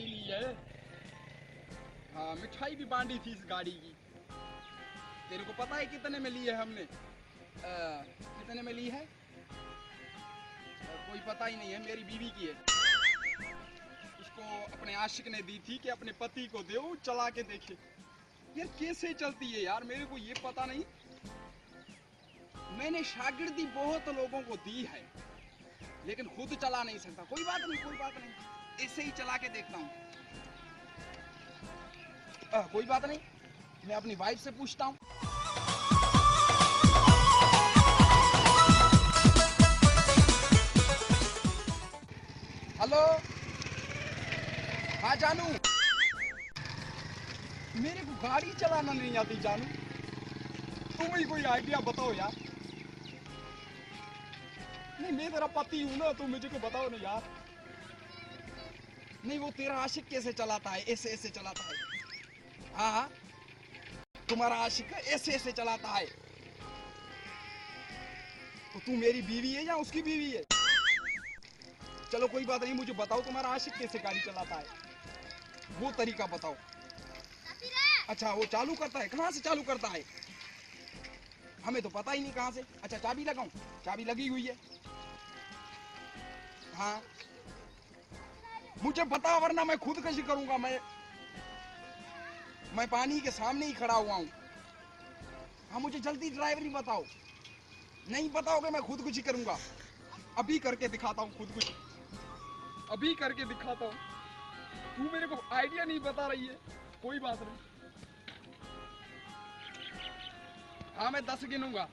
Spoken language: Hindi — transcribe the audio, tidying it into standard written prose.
गाड़ी ली है। हाँ, मिठाई भी बांटी थी इस गाड़ी की। तेरे को पता है कितने में ली है हमने? कितने में ली है? कोई पता ही नहीं है, मेरी बीवी की है। उसको अपने आशिक ने दी थी कि अपने पति को दे, चला के देखे। यार कैसे चलती है यार, मेरे को ये पता नहीं। मैंने शागिर्दी बहुत लोगों को दी है, लेकिन खुद चला नहीं सकता। कोई बात नहीं, कोई बात नहीं, ऐसे ही चला के देखता हूँ। कोई बात नहीं, मैं अपनी वाइफ से पूछता हूँ। हेलो, हाँ जानू, मेरे को गाड़ी चलाना नहीं आती जानू, तुम ही कोई आइडिया बताओ यार। नहीं, मैं तेरा पति हूं ना, तुम मुझे को बताओ ना यार। नहीं, वो तेरा आशिक कैसे चलाता है? ऐसे ऐसे चलाता है। हाँ हाँ, तुम्हारा आशिक ऐसे ऐसे चलाता है। तो तू मेरी बीवी है या उसकी बीवी है? चलो कोई बात नहीं, मुझे बताओ तुम्हारा आशिक कैसे गाड़ी चलाता है, वो तरीका बताओ। अच्छा, वो चालू करता है? कहाँ से चालू करता है? हमें तो पता ही नहीं कहाँ से। अच्छा, चाबी लगाऊं? चाबी लगी हुई है। हाँ, मुझे बता, वरना मैं खुदकशी करूंगा। मैं पानी के सामने ही खड़ा हुआ हूँ। हाँ, मुझे जल्दी ड्राइवरी बताओ। नहीं बताओगे मैं खुदकुशी करूंगा। अभी करके दिखाता हूँ खुदकुशी, अभी करके दिखाता हूँ। तू मेरे को आइडिया नहीं बता रही है, कोई बात नहीं। हाँ, मैं 10 गिनूंगा।